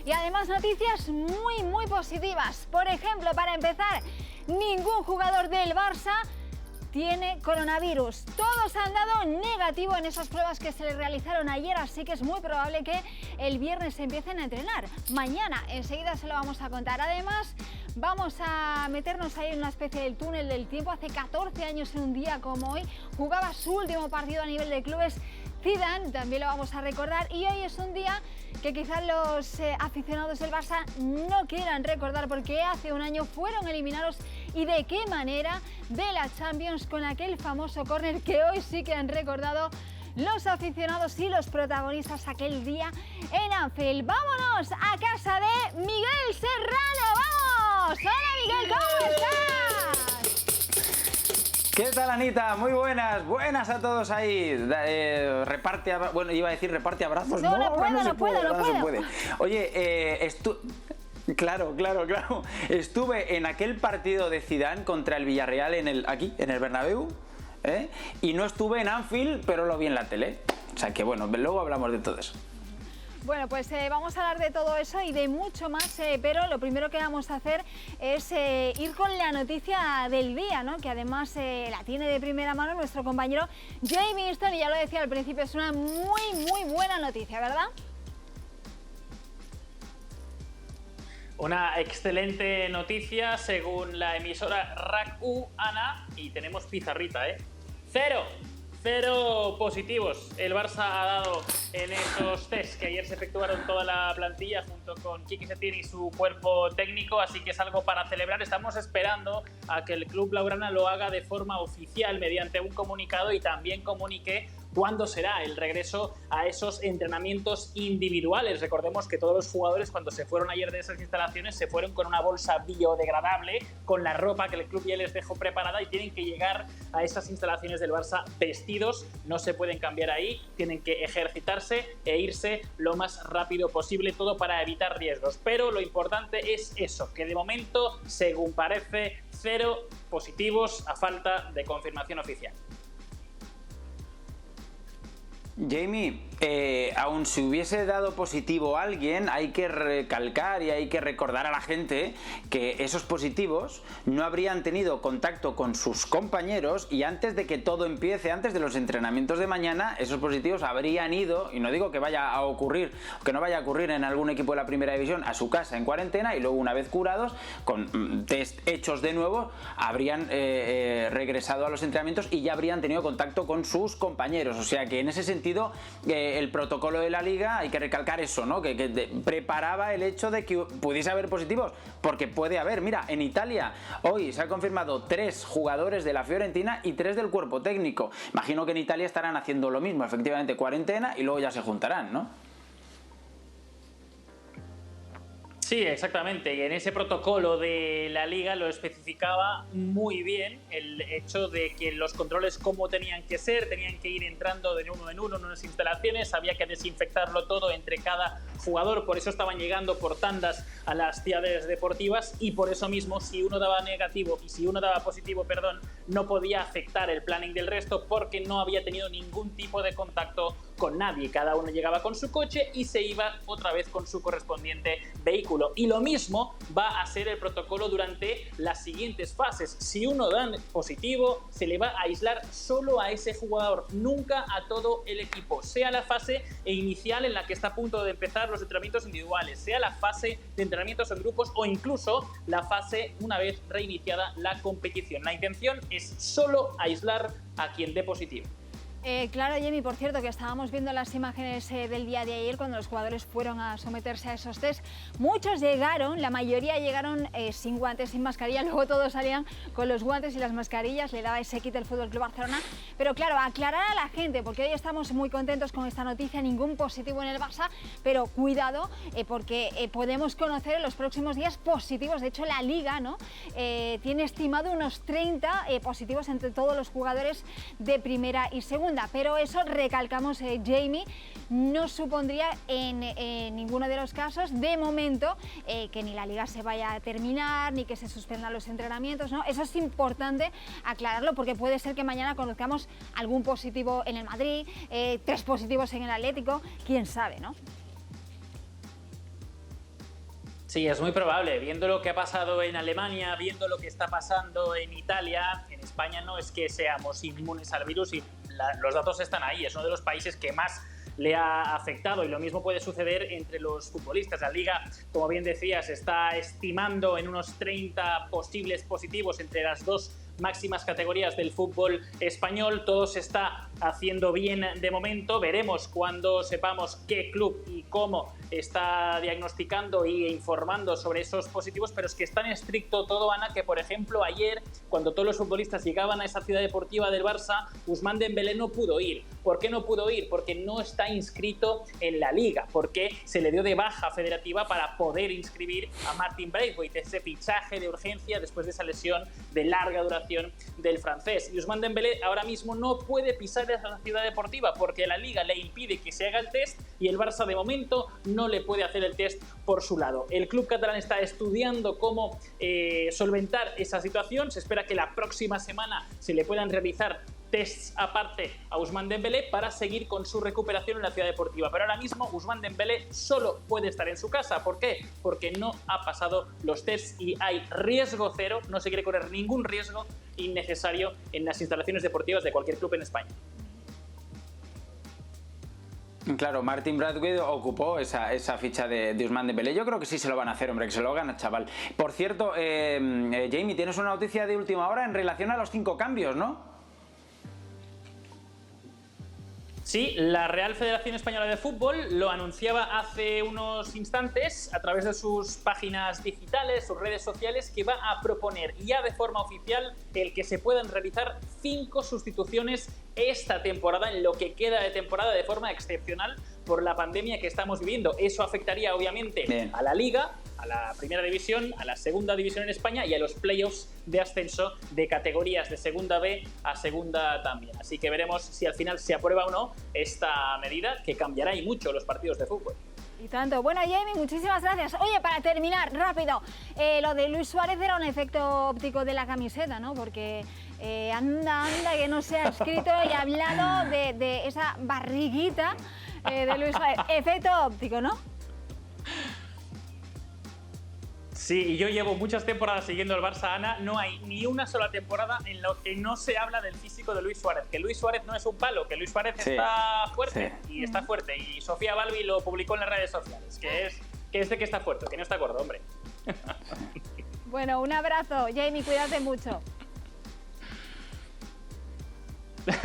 Y además noticias muy positivas. Por ejemplo, para empezar, ningún jugador del Barça tiene coronavirus. Todos han dado negativo en esas pruebas que se les realizaron ayer, así que es muy probable que el viernes se empiecen a entrenar. Mañana, enseguida se lo vamos a contar. Además, vamos a meternos ahí en una especie del túnel del tiempo. Hace 14 años en un día como hoy, jugaba su último partido a nivel de clubes Zidane, también lo vamos a recordar, y hoy es un día que quizás los aficionados del Barça no quieran recordar porque hace un año fueron eliminados y de qué manera de la Champions con aquel famoso córner que hoy sí que han recordado los aficionados y los protagonistas aquel día en Anfield. ¡Vámonos a casa de Miguel Serrano! ¡Vamos! ¡Hola Miguel! ¿Cómo estás? ¿Qué tal, Anita? Muy buenas, buenas a todos ahí. Reparte, bueno, iba a decir reparte abrazos. No se puede. Oye, Claro. Estuve en aquel partido de Zidane contra el Villarreal aquí, en el Bernabéu, y no estuve en Anfield, pero lo vi en la tele. O sea que bueno, luego hablamos de todo eso. Bueno, pues vamos a hablar de todo eso y de mucho más, pero lo primero que vamos a hacer es ir con la noticia del día, ¿no? Que además la tiene de primera mano nuestro compañero Jamie Easton, y ya lo decía al principio, es una muy buena noticia, ¿verdad? Una excelente noticia según la emisora RAC-U, Ana, y tenemos pizarrita, Cero positivos el Barça ha dado en esos test que ayer se efectuaron toda la plantilla junto con Quique Setién y su cuerpo técnico, así que es algo para celebrar. Estamos esperando a que el club blaugrana lo haga de forma oficial mediante un comunicado y también comunique cuándo será el regreso a esos entrenamientos individuales. Recordemos que todos los jugadores, cuando se fueron ayer de esas instalaciones, se fueron con una bolsa biodegradable, con la ropa que el club ya les dejó preparada, y tienen que llegar a esas instalaciones del Barça vestidos. No se pueden cambiar ahí, tienen que ejercitarse e irse lo más rápido posible, todo para evitar riesgos. Pero lo importante es eso, que de momento, según parece, cero positivos a falta de confirmación oficial. Jamie, aun si hubiese dado positivo a alguien, hay que recalcar y hay que recordar a la gente que esos positivos no habrían tenido contacto con sus compañeros, y antes de que todo empiece, antes de los entrenamientos de mañana, esos positivos habrían ido, y no digo que vaya a ocurrir, que no vaya a ocurrir en algún equipo de la primera división, a su casa en cuarentena, y luego una vez curados, con test hechos de nuevo, habrían regresado a los entrenamientos y ya habrían tenido contacto con sus compañeros. O sea que en ese sentido el protocolo de la liga, hay que recalcar eso, ¿no? Que preparaba el hecho de que pudiese haber positivos, porque puede haber. Mira, en Italia hoy se han confirmado 3 jugadores de la Fiorentina y 3 del cuerpo técnico. Imagino que en Italia estarán haciendo lo mismo, efectivamente, cuarentena, y luego ya se juntarán, ¿no? Sí, exactamente, y en ese protocolo de la Liga lo especificaba muy bien el hecho de que los controles cómo tenían que ser, tenían que ir entrando de uno en unas instalaciones, había que desinfectarlo todo entre cada jugador, por eso estaban llegando por tandas a las ciudades deportivas, y por eso mismo, si uno daba positivo, no podía afectar el planning del resto porque no había tenido ningún tipo de contacto con nadie. Cada uno llegaba con su coche y se iba otra vez con su correspondiente vehículo. Y lo mismo va a ser el protocolo durante las siguientes fases. Si uno da positivo, se le va a aislar solo a ese jugador, nunca a todo el equipo, sea la fase inicial en la que está a punto de empezar los entrenamientos individuales, sea la fase de entrenamientos en grupos o incluso la fase una vez reiniciada la competición. La intención es solo aislar a quien dé positivo. Claro, Jamie, por cierto, que estábamos viendo las imágenes del día de ayer cuando los jugadores fueron a someterse a esos test. Muchos llegaron, la mayoría llegaron sin guantes, sin mascarilla, luego todos salían con los guantes y las mascarillas, le daba ese kit el FC Barcelona. Pero claro, aclarar a la gente, porque hoy estamos muy contentos con esta noticia, ningún positivo en el Barça, pero cuidado, porque podemos conocer en los próximos días positivos. De hecho, la Liga, ¿no? Tiene estimado unos 30 positivos entre todos los jugadores de primera y segunda. Pero eso, recalcamos, Jamie, no supondría en ninguno de los casos, de momento, que ni la Liga se vaya a terminar, ni que se suspendan los entrenamientos, ¿no? Eso es importante aclararlo, porque puede ser que mañana conozcamos algún positivo en el Madrid, 3 positivos en el Atlético, quién sabe, ¿no? Sí, es muy probable. Viendo lo que ha pasado en Alemania, viendo lo que está pasando en Italia, en España no es que seamos inmunes al virus y los datos están ahí. Es uno de los países que más le ha afectado y lo mismo puede suceder entre los futbolistas. La Liga, como bien decías, está estimando en unos 30 posibles positivos entre las dos máximas categorías del fútbol español. Todo se está haciendo bien de momento. Veremos cuando sepamos qué club y cómo está diagnosticando e informando sobre esos positivos, pero es que es tan estricto todo, Ana, que por ejemplo ayer, cuando todos los futbolistas llegaban a esa ciudad deportiva del Barça, Ousmane Dembélé no pudo ir. ¿Por qué no pudo ir? Porque no está inscrito en la Liga, porque se le dio de baja federativa para poder inscribir a Martin Braithwaite, ese fichaje de urgencia después de esa lesión de larga duración del francés. Y Ousmane Dembélé ahora mismo no puede pisar esa ciudad deportiva porque la Liga le impide que se haga el test y el Barça de momento no le puede hacer el test por su lado. El club catalán está estudiando cómo solventar esa situación. Se espera que la próxima semana se le puedan realizar tests aparte a Ousmane Dembélé para seguir con su recuperación en la ciudad deportiva. Pero ahora mismo Ousmane Dembélé solo puede estar en su casa. ¿Por qué? Porque no ha pasado los tests y hay riesgo cero, no se quiere correr ningún riesgo innecesario en las instalaciones deportivas de cualquier club en España. Claro, Martin Braithwaite ocupó esa ficha de Ousmane Dembélé. Yo creo que sí se lo van a hacer, hombre, que se lo gana, chaval. Por cierto, Jamie, tienes una noticia de última hora en relación a los 5 cambios, ¿no? Sí, la Real Federación Española de Fútbol lo anunciaba hace unos instantes a través de sus páginas digitales, sus redes sociales, que va a proponer ya de forma oficial el que se puedan realizar 5 sustituciones esta temporada, en lo que queda de temporada, de forma excepcional por la pandemia que estamos viviendo. Eso afectaría obviamente a la Liga, a la primera división, a la segunda división en España y a los playoffs de ascenso de categorías de segunda B a segunda también. Así que veremos si al final se aprueba o no esta medida que cambiará y mucho los partidos de fútbol. Y tanto. Bueno, Jamie, muchísimas gracias. Oye, para terminar, rápido, lo de Luis Suárez era un efecto óptico de la camiseta, ¿no? Porque anda, que no se ha escrito y hablado de esa barriguita de Luis Suárez. Efecto óptico, ¿no? Sí, y yo llevo muchas temporadas siguiendo el Barça, Ana. No hay ni una sola temporada en la que no se habla del físico de Luis Suárez. Que Luis Suárez no es un palo, que Luis Suárez está fuerte, y está fuerte. Y Sofía Balbi lo publicó en las redes sociales, que es de que está fuerte, que no está gordo, hombre. Bueno, un abrazo. Jamie, cuídate mucho.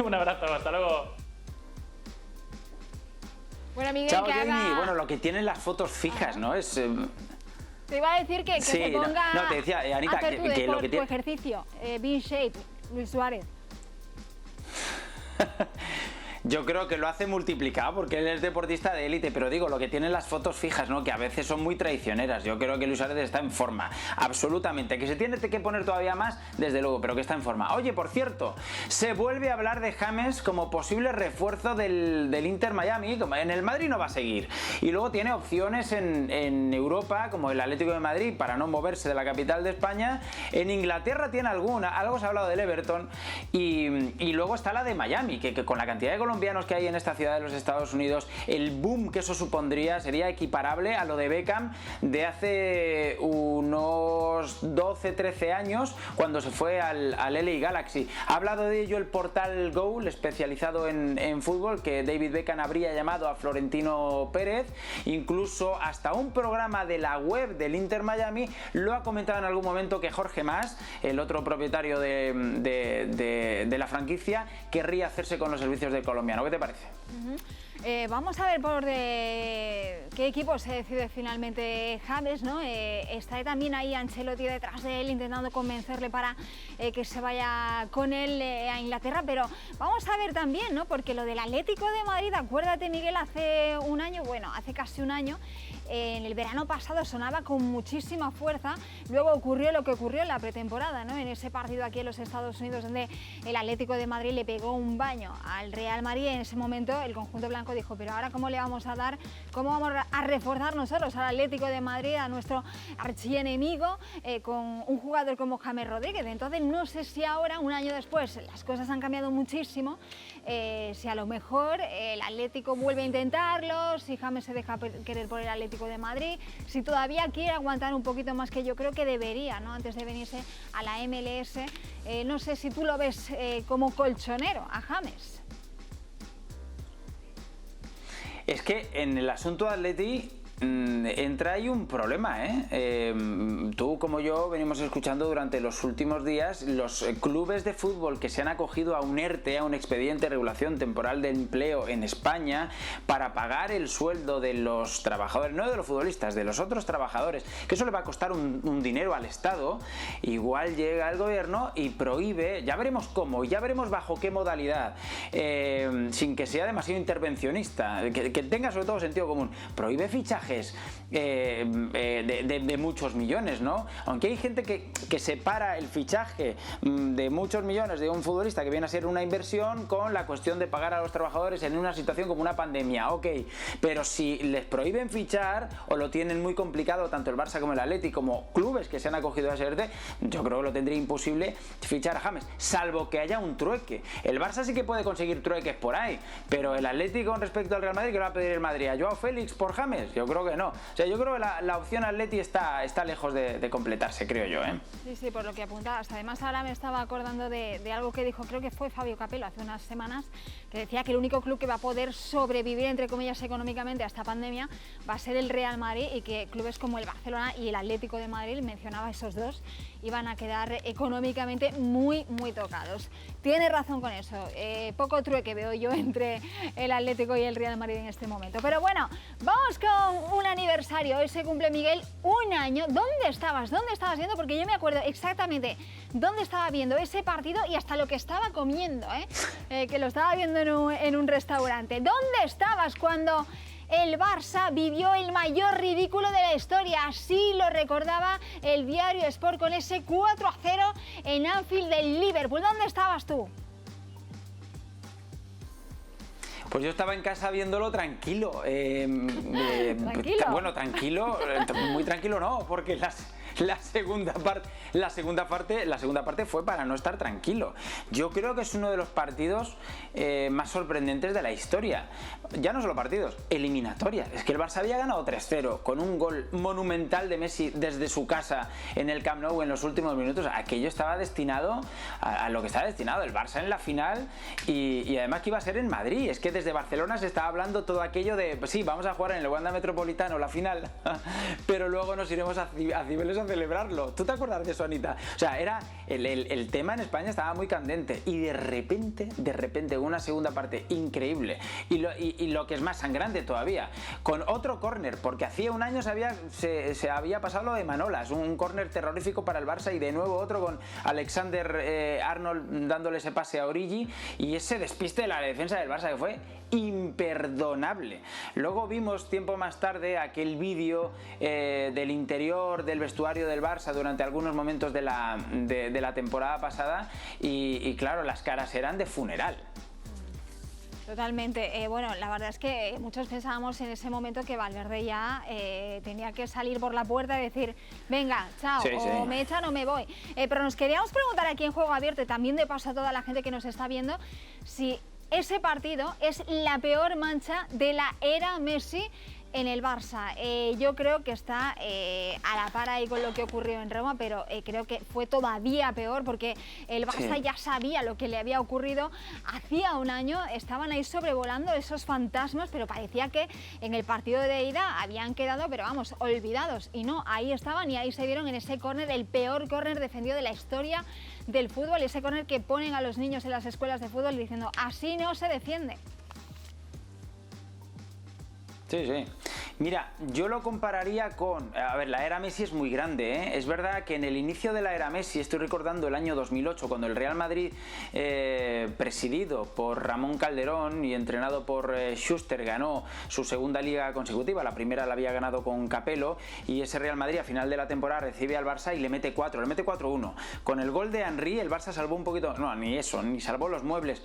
Un abrazo, hasta luego. Bueno, Miguel, chao, que Jamie. haga... Bueno, lo que tienen las fotos fijas, ¿no? Es... Te iba a decir que sí, se ponga no, te decía, Anita, a hacer que lo que tu ejercicio. Be in shape, Luis Suárez. Yo creo que lo hace multiplicado porque él es deportista de élite, pero digo, lo que tienen las fotos fijas, ¿no? Que a veces son muy traicioneras. Yo creo que Luis Suárez está en forma, absolutamente. Que se tiene que poner todavía más, desde luego, pero que está en forma. Oye, por cierto, se vuelve a hablar de James como posible refuerzo del Inter Miami. En el Madrid no va a seguir. Y luego tiene opciones en Europa, como el Atlético de Madrid, para no moverse de la capital de España. En Inglaterra tiene alguna, algo se ha hablado del Everton. Y luego está la de Miami, que con la cantidad de colombianos que hay en esta ciudad de los Estados Unidos, el boom que eso supondría sería equiparable a lo de Beckham de hace unos 12-13 años cuando se fue al LA Galaxy. Ha hablado de ello el portal Goal, especializado en fútbol, que David Beckham habría llamado a Florentino Pérez. Incluso hasta un programa de la web del Inter Miami lo ha comentado en algún momento que Jorge Mas, el otro propietario de la franquicia, querría hacerse con los servicios del colombiano. ¿Qué te parece? Vamos a ver por qué equipo se decide finalmente James, ¿no? Está también ahí Ancelotti detrás de él intentando convencerle para que se vaya con él a Inglaterra, pero vamos a ver también, ¿no? Porque lo del Atlético de Madrid, acuérdate, Miguel, hace un año, bueno, hace casi un año, en el verano pasado sonaba con muchísima fuerza. Luego ocurrió lo que ocurrió en la pretemporada, ¿no? En ese partido aquí en los Estados Unidos donde el Atlético de Madrid le pegó un baño al Real Madrid. En ese momento el conjunto blanco dijo, pero ahora ¿cómo le vamos a dar, cómo vamos a reforzar nosotros al Atlético de Madrid, a nuestro archienemigo, con un jugador como James Rodríguez? Entonces no sé si ahora, un año después, las cosas han cambiado muchísimo, si a lo mejor el Atlético vuelve a intentarlo, si James se deja querer por el Atlético Atlético de Madrid, si todavía quiere aguantar un poquito más, que yo creo que debería, ¿no? Antes de venirse a la MLS. No sé si tú lo ves como colchonero a James. Es que en el asunto de Atleti entra ahí un problema, ¿eh? Tú como yo venimos escuchando durante los últimos días los clubes de fútbol que se han acogido a un ERTE, a un expediente de regulación temporal de empleo en España, para pagar el sueldo de los trabajadores, no de los futbolistas, de los otros trabajadores, que eso le va a costar un dinero al Estado. Igual llega el gobierno y prohíbe, ya veremos cómo, ya veremos bajo qué modalidad, sin que sea demasiado intervencionista, que tenga sobre todo sentido común, prohíbe fichajes de muchos millones, ¿no? Aunque hay gente que separa el fichaje de muchos millones de un futbolista que viene a ser una inversión con la cuestión de pagar a los trabajadores en una situación como una pandemia, ok, pero si les prohíben fichar o lo tienen muy complicado tanto el Barça como el Atleti, como clubes que se han acogido a ese ERTE, yo creo que lo tendría imposible fichar a James, salvo que haya un trueque. El Barça sí que puede conseguir trueques por ahí, pero el Atleti con respecto al Real Madrid, ¿qué le va a pedir el Madrid? ¿A Joao Félix por James? Yo creo que no. O sea, yo creo que la opción Atleti está lejos de completarse, creo yo, ¿eh? Sí, por lo que apuntabas. Además, ahora me estaba acordando de algo que dijo, creo que fue Fabio Capello hace unas semanas, que decía que el único club que va a poder sobrevivir, entre comillas, económicamente a esta pandemia va a ser el Real Madrid, y que clubes como el Barcelona y el Atlético de Madrid, mencionaba esos dos, iban a quedar económicamente muy tocados. Tiene razón con eso. Poco trueque veo yo entre el Atlético y el Real Madrid en este momento. Pero bueno, vamos con un aniversario. Hoy se cumple, Miguel, un año. ¿Dónde estabas? ¿Dónde estabas viendo? Porque yo me acuerdo exactamente dónde estaba viendo ese partido y hasta lo que estaba comiendo, que lo estaba viendo en un restaurante. ¿Dónde estabas cuando el Barça vivió el mayor ridículo de la historia? Así lo recordaba el diario Sport con ese 4-0 en Anfield del Liverpool. ¿Dónde estabas tú? Pues yo estaba en casa viéndolo tranquilo. ¿Tranquilo? Bueno, tranquilo, muy tranquilo no, porque la segunda parte fue para no estar tranquilo. Yo creo que es uno de los partidos más sorprendentes de la historia. Ya no solo partidos, eliminatorias. Es que el Barça había ganado 3-0 con un gol monumental de Messi desde su casa en el Camp Nou en los últimos minutos. Aquello estaba destinado a lo que estaba destinado, el Barça en la final, y además que iba a ser en Madrid. Es que desde Barcelona se estaba hablando todo aquello de, pues sí, vamos a jugar en el Wanda Metropolitano la final, pero luego nos iremos a Cibeles a celebrarlo. ¿Tú te acuerdas de eso, Anita? O sea, era el tema en España estaba muy candente, y de repente una segunda parte increíble, y lo que es más sangrante todavía, con otro córner, porque hacía un año se había pasado lo de Manolas, un córner terrorífico para el Barça, y de nuevo otro con Alexander Arnold dándole ese pase a Origi, y ese despiste de la defensa del Barça que fue imperdonable. Luego vimos tiempo más tarde aquel vídeo del interior del vestuario del Barça durante algunos momentos de la temporada pasada, y claro, las caras eran de funeral. Totalmente. Bueno, la verdad es que muchos pensábamos en ese momento que Valverde ya tenía que salir por la puerta y decir, venga, chao, sí. o me echan o me voy. Pero nos queríamos preguntar aquí en Juego Abierto, y también de paso a toda la gente que nos está viendo, si ese partido es la peor mancha de la era Messi en el Barça. Yo creo que está a la par ahí con lo que ocurrió en Roma, pero creo que fue todavía peor, porque el Barça ya sabía lo que le había ocurrido hacía un año. Estaban ahí sobrevolando esos fantasmas, pero parecía que en el partido de ida habían quedado, pero vamos, olvidados. Y no, ahí estaban, y ahí se vieron en ese córner, el peor córner defendido de la historia del fútbol, ese córner que ponen a los niños en las escuelas de fútbol diciendo, así no se defiende. Sí. Mira, yo lo compararía con... A ver, la era Messi es muy grande, ¿eh? Es verdad que en el inicio de la era Messi, estoy recordando el año 2008, cuando el Real Madrid, presidido por Ramón Calderón y entrenado por Schuster, ganó su segunda liga consecutiva. La primera la había ganado con Capello, y ese Real Madrid a final de la temporada recibe al Barça y le mete 4-1. Con el gol de Henry, el Barça salvó un poquito... No, ni eso, ni salvó los muebles.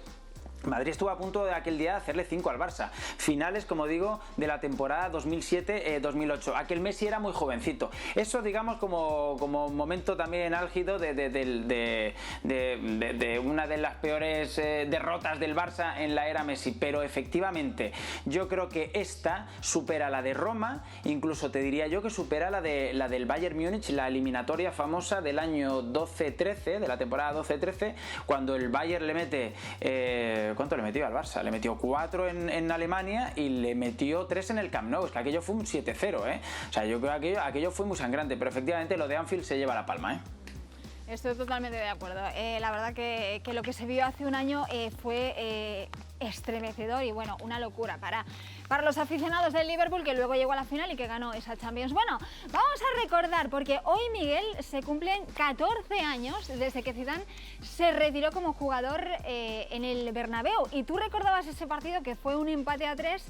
Madrid estuvo a punto de aquel día hacerle 5 al Barça. Finales, como digo, de la temporada 2007-2008. Aquel Messi era muy jovencito. Eso, digamos, como momento también álgido de una de las peores derrotas del Barça en la era Messi. Pero efectivamente, yo creo que esta supera la de Roma, incluso te diría yo que supera la del Bayern Múnich, la eliminatoria famosa del año 12-13, de la temporada 12-13, cuando el Bayern le mete... ¿cuánto le metió al Barça? Le metió 4 en Alemania y le metió 3 en el Camp Nou. Es que aquello fue un 7-0, O sea, yo creo que aquello fue muy sangrante, pero efectivamente lo de Anfield se lleva la palma, Estoy totalmente de acuerdo. La verdad que lo que se vio hace un año fue estremecedor y bueno, una locura para los aficionados del Liverpool, que luego llegó a la final y que ganó esa Champions. Bueno, vamos a recordar, porque hoy, Miguel, se cumplen 14 años desde que Zidane se retiró como jugador en el Bernabéu. Y tú recordabas ese partido que fue un empate a 3,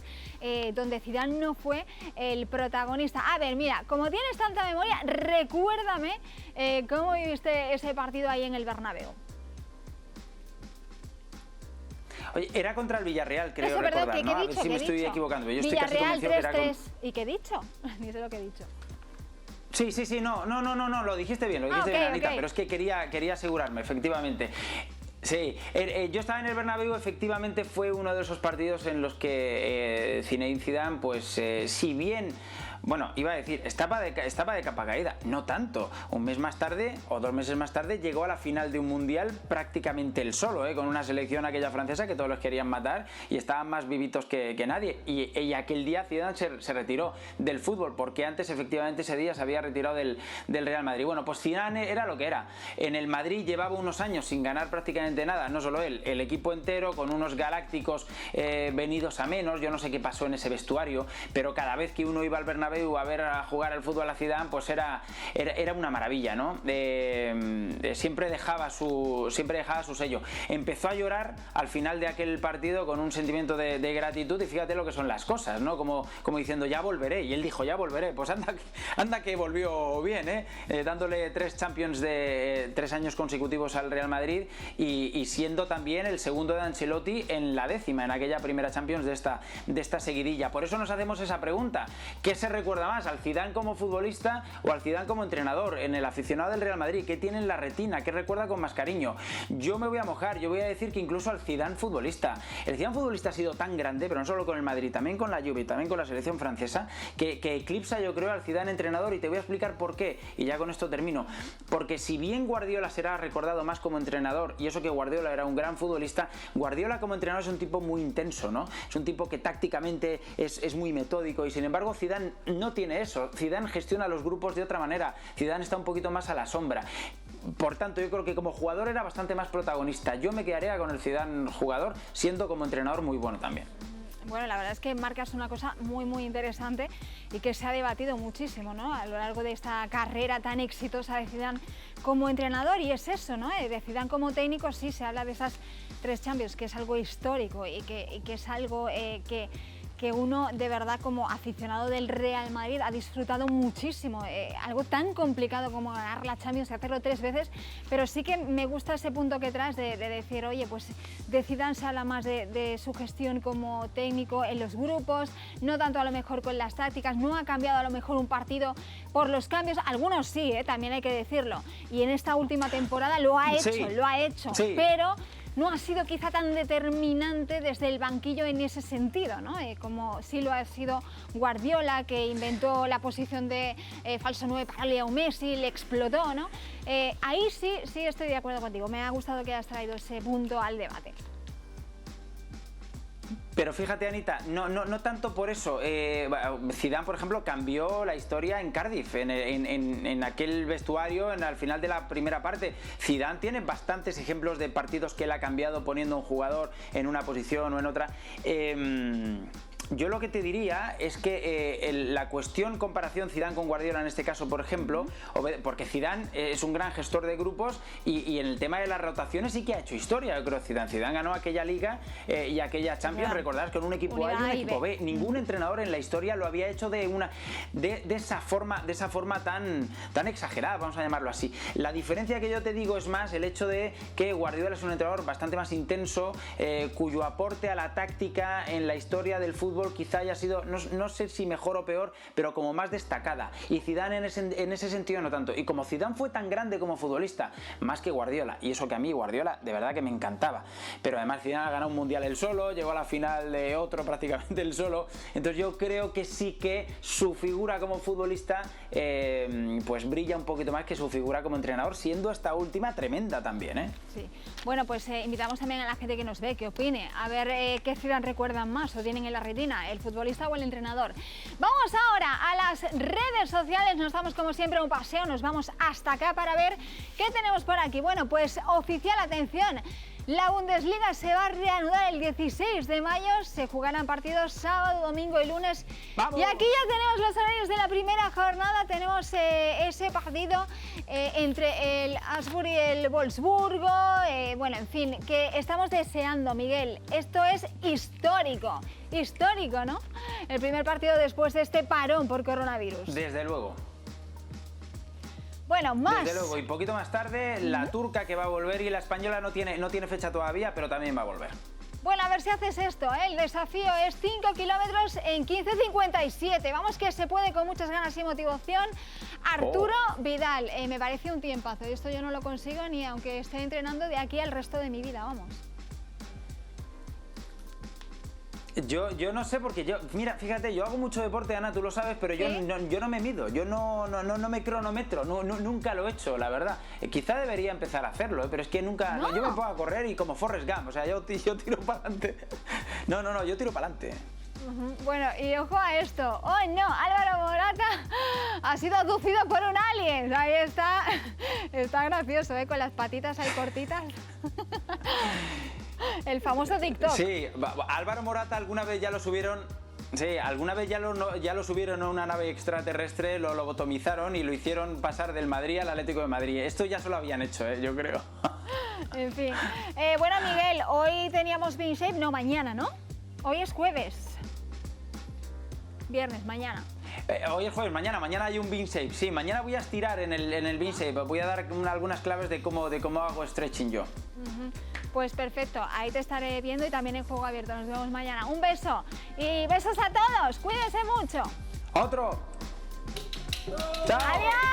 donde Zidane no fue el protagonista. A ver, mira, como tienes tanta memoria, recuérdame cómo viviste ese partido ahí en el Bernabéu. Oye, era contra el Villarreal, creo Eso, recordar, perdón, ¿no? A ver si me estoy equivocando. Yo Villarreal estoy casi convencido que era 3-3. ¿Y qué he dicho? Ni sé lo que he dicho. Sí, no, lo dijiste bien, Anita, okay. pero es que quería asegurarme, efectivamente. Sí, yo estaba en el Bernabéu, efectivamente fue uno de esos partidos en los que Zinedine Zidane, pues si bien... Bueno, iba a decir, estaba de capa caída, no tanto. Un mes más tarde, o 2 meses más tarde, llegó a la final de un mundial prácticamente él solo, con una selección aquella francesa que todos los querían matar y estaban más vivitos que nadie. Y aquel día Zidane se retiró del fútbol, porque antes efectivamente ese día se había retirado del Real Madrid. Bueno, pues Zidane era lo que era. En el Madrid llevaba unos años sin ganar prácticamente nada, no solo él, el equipo entero, con unos galácticos venidos a menos. Yo no sé qué pasó en ese vestuario, pero cada vez que uno iba al Bernabéu a ver a jugar al fútbol a Zidane, pues era una maravilla, ¿no? Siempre dejaba su sello. Empezó a llorar al final de aquel partido con un sentimiento de gratitud, y fíjate lo que son las cosas, ¿no? Como diciendo, ya volveré, y él dijo, ya volveré. Pues anda que volvió bien, dándole 3 Champions de 3 años consecutivos al Real Madrid, y siendo también el segundo de Ancelotti en la 10ª, en aquella primera Champions de esta seguidilla. Por eso nos hacemos esa pregunta: ¿qué se recuerda más, al Zidane como futbolista o al Zidane como entrenador? En el aficionado del Real Madrid, ¿qué tiene en la retina? ¿Qué recuerda con más cariño? Yo me voy a mojar, yo voy a decir que incluso al Zidane futbolista. El Zidane futbolista ha sido tan grande, pero no solo con el Madrid, también con la Juve, también con la selección francesa, que eclipsa, yo creo, al Zidane entrenador, y te voy a explicar por qué, y ya con esto termino. Porque si bien Guardiola será recordado más como entrenador, y eso que Guardiola era un gran futbolista, Guardiola como entrenador es un tipo muy intenso, ¿no? Es un tipo que tácticamente es muy metódico, y sin embargo Zidane no tiene eso. Zidane gestiona los grupos de otra manera. Zidane está un poquito más a la sombra. Por tanto, yo creo que como jugador era bastante más protagonista. Yo me quedaría con el Zidane jugador, siendo como entrenador muy bueno también. Bueno, la verdad es que marcas una cosa muy, muy interesante y que se ha debatido muchísimo, ¿no?, a lo largo de esta carrera tan exitosa de Zidane como entrenador, y es eso, ¿no?, de Zidane como técnico. Sí, se habla de esas 3 Champions, que es algo histórico y que es algo que uno de verdad como aficionado del Real Madrid ha disfrutado muchísimo. Algo tan complicado como ganar la Champions y hacerlo 3 veces, pero sí que me gusta ese punto que traes de decir, oye, pues de Zidane se habla más de su gestión como técnico en los grupos, no tanto a lo mejor con las tácticas. No ha cambiado a lo mejor un partido por los cambios, algunos sí, también hay que decirlo, y en esta última temporada lo ha hecho, sí. Pero no ha sido quizá tan determinante desde el banquillo en ese sentido, ¿no? Como sí lo ha sido Guardiola, que inventó la posición de falso 9 para Leo Messi, le explotó, ¿no? Ahí sí estoy de acuerdo contigo. Me ha gustado que hayas traído ese punto al debate. Pero fíjate, Anita, no tanto por eso. Zidane, por ejemplo, cambió la historia en Cardiff, en aquel vestuario, al final de la primera parte. Zidane tiene bastantes ejemplos de partidos que él ha cambiado poniendo a un jugador en una posición o en otra. yo lo que te diría es que la cuestión comparación Zidane con Guardiola en este caso, por ejemplo, porque Zidane es un gran gestor de grupos y en el tema de las rotaciones sí que ha hecho historia, yo creo. Zidane ganó aquella Liga y aquella Champions, recordad, con un equipo A y un equipo B. Ningún entrenador en la historia lo había hecho de esa forma tan exagerada, vamos a llamarlo así. La diferencia que yo te digo es más el hecho de que Guardiola es un entrenador bastante más intenso, cuyo aporte a la táctica en la historia del fútbol quizá haya sido, no sé si mejor o peor, pero como más destacada. Y Zidane en ese sentido no tanto. Y como Zidane fue tan grande como futbolista, más que Guardiola, y eso que a mí Guardiola de verdad que me encantaba. Pero además Zidane ha ganado un mundial él solo, llegó a la final de otro prácticamente él solo. Entonces yo creo que sí que su figura como futbolista pues brilla un poquito más que su figura como entrenador, siendo esta última tremenda también, ¿eh? Sí. Bueno, pues invitamos también a la gente que nos ve, que opine, a ver qué Zidane recuerdan más o tienen en la retina, el futbolista o el entrenador. Vamos ahora a las redes sociales, nos damos como siempre un paseo, nos vamos hasta acá para ver qué tenemos por aquí. Bueno, pues oficial, atención, la Bundesliga se va a reanudar el 16 de mayo, se jugarán partidos sábado, domingo y lunes. ¡Vamos! Y aquí ya tenemos los horarios de la primera jornada, tenemos ese partido entre el Augsburg y el Wolfsburgo, bueno, en fin, que estamos deseando, Miguel. Esto es histórico, ¿no? El primer partido después de este parón por coronavirus. Desde luego. Bueno, más. Desde luego, y poquito más tarde, la turca que va a volver y la española no tiene fecha todavía, pero también va a volver. Bueno, a ver si haces esto, ¿eh? El desafío es 5 kilómetros en 15:57. Vamos que se puede con muchas ganas y motivación. Arturo Vidal, me parece un tiempazo. Y esto yo no lo consigo ni aunque esté entrenando de aquí al resto de mi vida, vamos. Yo no sé, porque mira, fíjate, yo hago mucho deporte, Ana, tú lo sabes, pero yo no me mido, yo no me cronometro, nunca lo he hecho, la verdad. Quizá debería empezar a hacerlo, pero es que nunca, no. Yo me pongo a correr y como Forrest Gump, o sea, yo tiro para adelante. No, yo tiro para adelante. Bueno, y ojo a esto. ¡Oh, no! Álvaro Morata ha sido abducido por un alien. Ahí está. Está gracioso, ¿eh? Con las patitas ahí cortitas. El famoso TikTok. Sí, Álvaro Morata alguna vez ya lo subieron. Sí, alguna vez ya lo subieron a una nave extraterrestre, lo lobotomizaron y lo hicieron pasar del Madrid al Atlético de Madrid. Esto ya se lo habían hecho, yo creo. En fin. Bueno, Miguel, hoy teníamos Bean Shape, no, mañana, ¿no? Hoy es jueves. Viernes, mañana. Hoy es jueves, mañana hay un Bean Shape. Sí, mañana voy a estirar en el Bean Shape. Voy a dar algunas claves de cómo hago stretching yo. Pues perfecto, ahí te estaré viendo y también en Juego Abierto. Nos vemos mañana. Un beso y besos a todos. Cuídense mucho. Otro. ¡Chao! ¡Adiós!